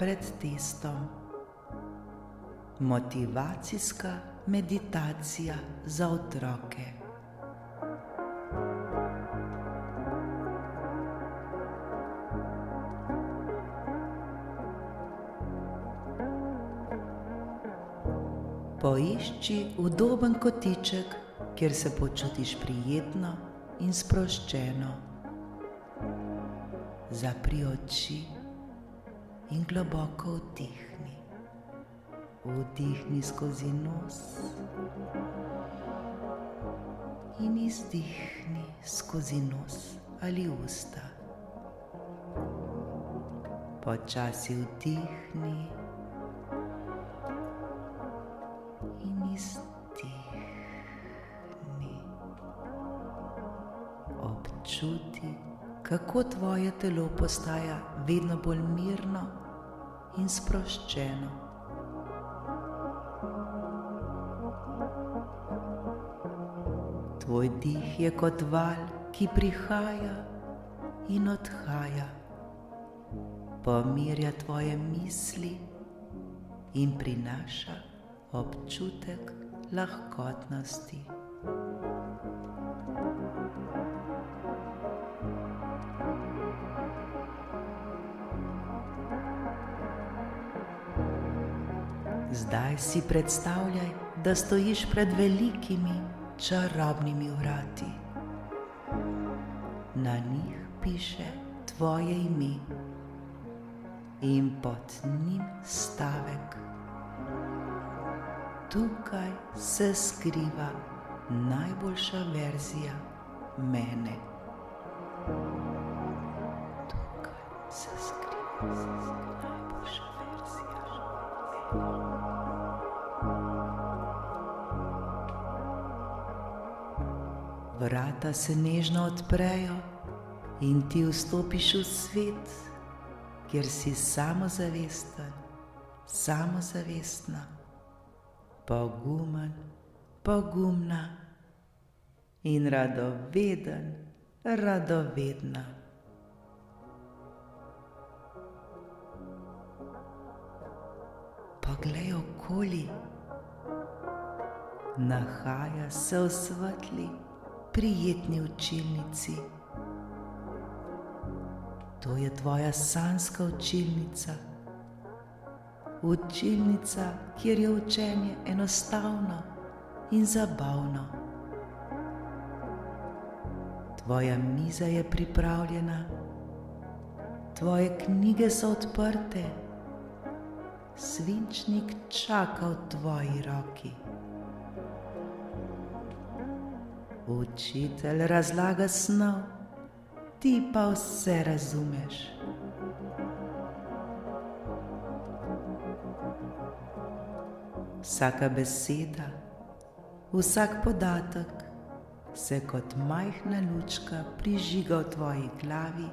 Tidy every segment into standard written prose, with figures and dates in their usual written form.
pred testom. Motivacijska meditacija za otroke. Poišči udoben kotiček, kjer se počutiš prijetno in sproščeno. Zapri oči in globoko vdihni. Vdihni skozi nos in izdihni skozi nos ali usta. Počasi vdihni in izdihni. Občuti, kako tvoje telo postaja vedno bolj mirno in sproščeno. Tvoj dih je kot val, ki prihaja in odhaja. Pomirja tvoje misli in prinaša občutek lahkotnosti. Zdaj si predstavljaj, da stojiš pred velikimi, čarobnimi vrati. Na njih piše tvoje ime in pod njim stavek: tukaj se skriva najboljša verzija mene. Tukaj se skriva najboljša verzija mene. Vrata se nežno odprejo in ti vstopiš v svet, kjer si samozavesten, samozavestna, pogumen, pogumna in radoveden, radovedna. Poglej okoli, nahaja se v svetli, prijetni učilnici. To je tvoja sanjska učilnica. Učilnica, kjer je učenje enostavno in zabavno. Tvoja miza je pripravljena, tvoje knjige so odprte, svinčnik čaka v tvoji roki. Učitelj razlaga snov, ti pa vse razumeš. Vsaka beseda, vsak podatek se kot majhna lučka prižiga v tvoji glavi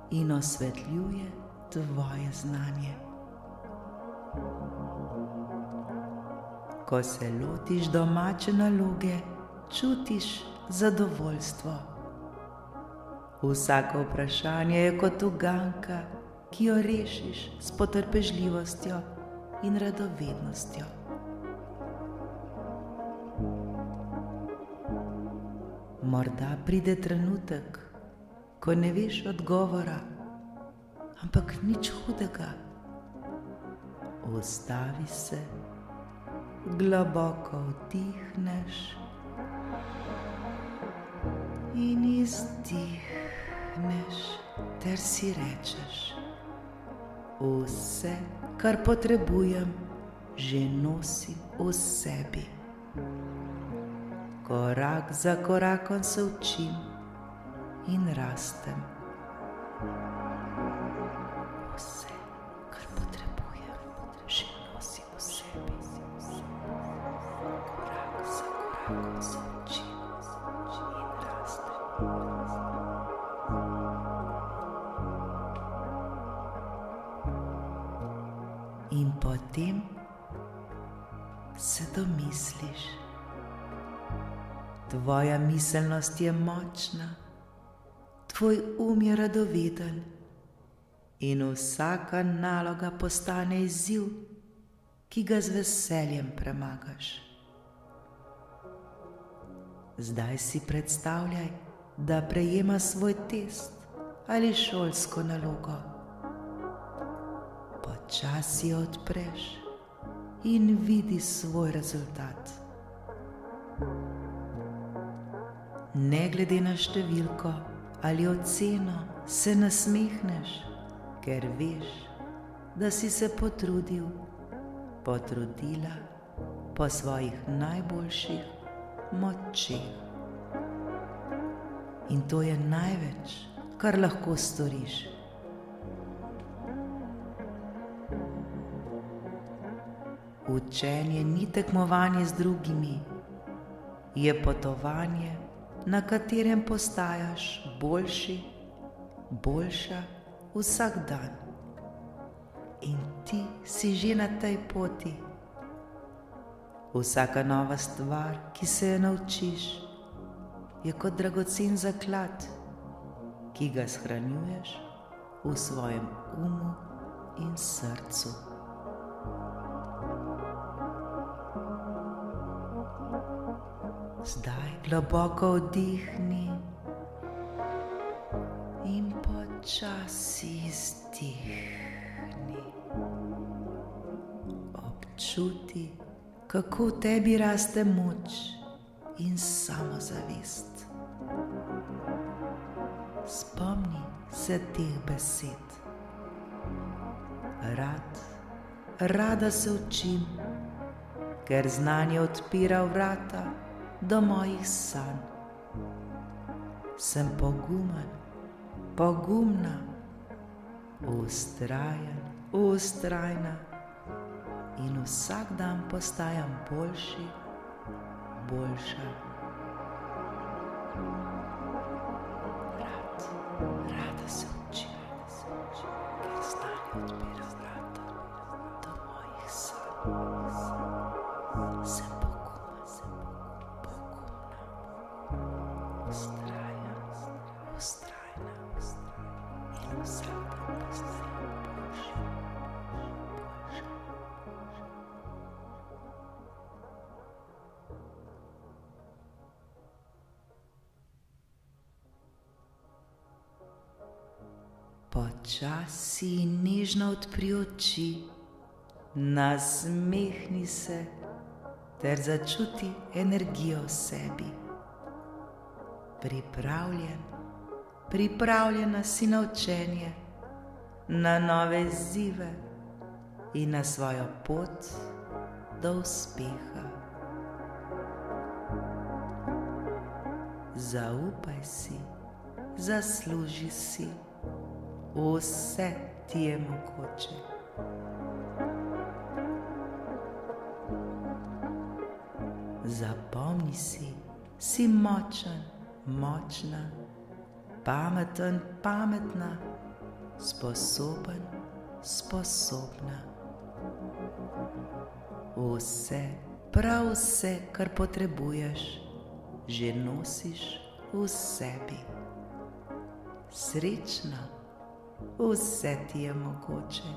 in osvetljuje tvoje znanje. Ko se lotiš domače naloge, čutiš zadovoljstvo. Vsako vprašanje je kot uganka, ki jo rešiš s potrpežljivostjo in radovednostjo. Morda pride trenutek, ko ne veš odgovora, ampak nič hudega. Ustavi se, globoko vdihneš in izdihneš ter si rečeš: vse, kar potrebujem, že nosim v sebi. Korak za korakom se učim in rastem. Vse, kar potrebujem, že nosim v sebi. Korak za korakom se učim in rastem. In potem se domisliš. Tvoja miselnost je močna, tvoj um je radoveden in vsaka naloga postane izziv, ki ga z veseljem premagaš. Zdaj si predstavljaj, da prejema svoj test ali šolsko nalogo. Počasi jo odpreš in vidi svoj rezultat. Ne glede na številko ali oceno se nasmehneš, ker veš, da si se potrudil, potrudila po svojih najboljših močeh. In to je največ, kar lahko storiš. Učenje ni tekmovanje z drugimi, je potovanje, na katerem postajaš boljši, boljša vsak dan. In ti si že na tej poti. Vsaka nova stvar, ki se je naučiš, je kot dragocen zaklad, ki ga shranjuješ v svojem umu in srcu. Zdaj globoko vdihni in počasi izdihni. Občuti, kako v tebi raste moč in samozavest. Spomni se teh besed. Rada se učim, ker znanje odpira vrata do mojih sanj. Sem pogumen, pogumna, vztrajen, vztrajna in vsak dan postajam boljši, boljša. Rada se učim, ker znanje odpira vrata do mojih sanj. Sem vztrajna in vsak dan postajam boljši, boljša. Počasi in nežno odpri oči, nasmehni se ter začuti energijo v sebi. Pripravljena si na učenje, na nove izzive in na svojo pot do uspeha. Zaupaj si, zasluži si, vse ti je mogoče. Zapomni si močen, močna, pameten, pametna, sposoben, sposobna. Vse, prav vse, kar potrebuješ, že nosiš v sebi. Srečna, vse ti je mogoče.